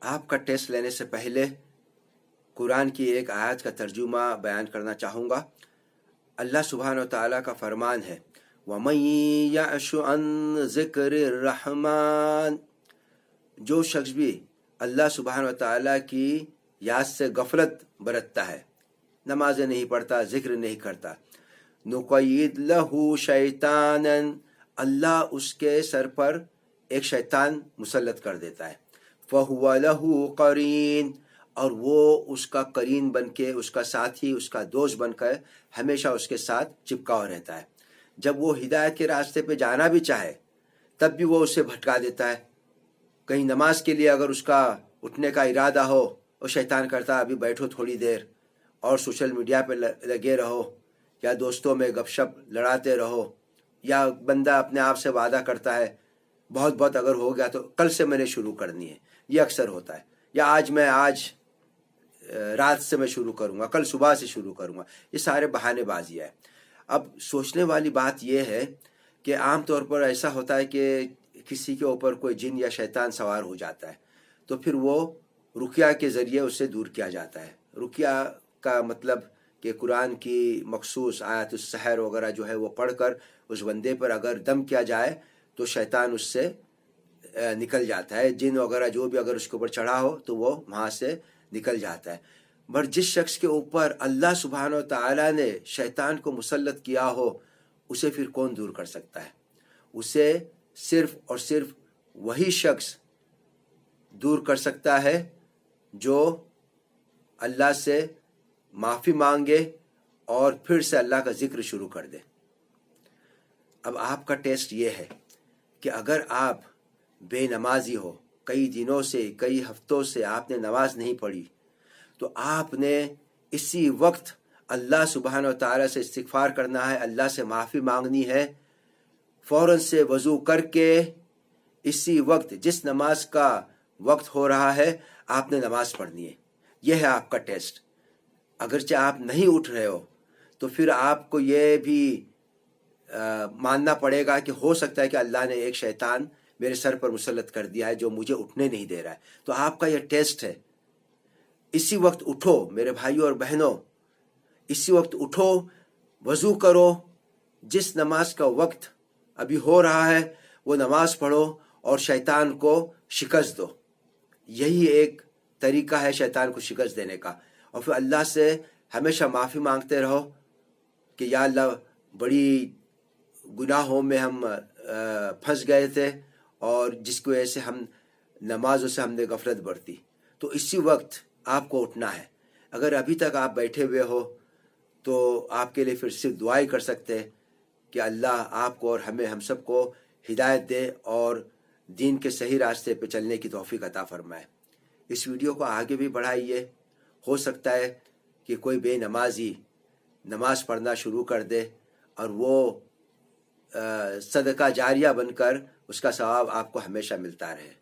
آپ کا ٹیسٹ لینے سے پہلے قرآن کی ایک آیت کا ترجمہ بیان کرنا چاہوں گا۔ اللہ سبحانہ و تعالیٰ کا فرمان ہے وَمَن يَعْشُ عَن ذِكْرِ الرَّحْمَٰنِ، جو شخص بھی اللہ سبحانہ و تعالیٰ کی یاد سے غفلت برتتا ہے، نمازیں نہیں پڑھتا، ذکر نہیں کرتا، نُقَيِّضْ لَهُ شَيْطَانًا، اللہ اس کے سر پر ایک شیطان مسلط کر دیتا ہے، فَهُوَ لَهُ قَرِينٌ، اور وہ اس کا قرین بن کے، اس کا ساتھی، اس کا دوست بن کر ہمیشہ اس کے ساتھ چپکا ہوا رہتا ہے۔ جب وہ ہدایت کے راستے پہ جانا بھی چاہے تب بھی وہ اسے بھٹکا دیتا ہے۔ کہیں نماز کے لیے اگر اس کا اٹھنے کا ارادہ ہو، وہ شیطان کرتا ہے ابھی بیٹھو تھوڑی دیر اور سوشل میڈیا پہ لگے رہو، یا دوستوں میں گپ شپ لڑاتے رہو، یا بندہ اپنے آپ سے وعدہ کرتا ہے بہت اگر ہو گیا تو کل سے میں نے شروع کرنی ہے، یہ اکثر ہوتا ہے، یا آج رات سے میں شروع کروں گا، کل صبح سے شروع کروں گا، یہ سارے بہانے بازی ہے۔ اب سوچنے والی بات یہ ہے کہ عام طور پر ایسا ہوتا ہے کہ کسی کے اوپر کوئی جن یا شیطان سوار ہو جاتا ہے تو پھر وہ رقیہ کے ذریعے اس سے دور کیا جاتا ہے۔ رقیہ کا مطلب کہ قرآن کی مخصوص آیت السحر وغیرہ جو ہے وہ پڑھ کر اس بندے پر اگر دم کیا جائے تو شیطان اس سے نکل جاتا ہے، جن وغیرہ جو بھی اگر اس کے اوپر چڑھا ہو تو وہ وہاں سے نکل جاتا ہے۔ مگر جس شخص کے اوپر اللہ سبحانہ و تعالیٰ نے شیطان کو مسلط کیا ہو، اسے پھر کون دور کر سکتا ہے؟ اسے صرف اور صرف وہی شخص دور کر سکتا ہے جو اللہ سے معافی مانگے اور پھر سے اللہ کا ذکر شروع کر دے۔ اب آپ کا ٹیسٹ یہ ہے کہ اگر آپ بے نمازی ہو، کئی دنوں سے، کئی ہفتوں سے آپ نے نماز نہیں پڑھی، تو آپ نے اسی وقت اللہ سبحانہ و تعالیٰ سے استغفار کرنا ہے، اللہ سے معافی مانگنی ہے، فوراً سے وضو کر کے اسی وقت جس نماز کا وقت ہو رہا ہے آپ نے نماز پڑھنی ہے۔ یہ ہے آپ کا ٹیسٹ۔ اگرچہ آپ نہیں اٹھ رہے ہو تو پھر آپ کو یہ بھی ماننا پڑے گا کہ ہو سکتا ہے کہ اللہ نے ایک شیطان میرے سر پر مسلط کر دیا ہے جو مجھے اٹھنے نہیں دے رہا ہے۔ تو آپ کا یہ ٹیسٹ ہے، اسی وقت اٹھو میرے بھائیوں اور بہنوں، اسی وقت اٹھو، وضو کرو، جس نماز کا وقت ابھی ہو رہا ہے وہ نماز پڑھو اور شیطان کو شکست دو۔ یہی ایک طریقہ ہے شیطان کو شکست دینے کا۔ اور پھر اللہ سے ہمیشہ معافی مانگتے رہو کہ یا اللہ بڑی گناہوں میں ہم پھنس گئے تھے اور جس کی وجہ سے ہم نمازوں سے ہم نے غفلت برتی۔ تو اسی وقت آپ کو اٹھنا ہے۔ اگر ابھی تک آپ بیٹھے ہوئے ہو تو آپ کے لیے پھر صرف دعائی کر سکتے ہیں کہ اللہ آپ کو اور ہم سب کو ہدایت دے اور دین کے صحیح راستے پہ چلنے کی توفیق عطا فرمائے۔ اس ویڈیو کو آگے بھی بڑھائیے، ہو سکتا ہے کہ کوئی بے نمازی نماز پڑھنا شروع کر دے اور وہ صدقہ جاریہ بن کر اس کا ثواب آپ کو ہمیشہ ملتا رہے۔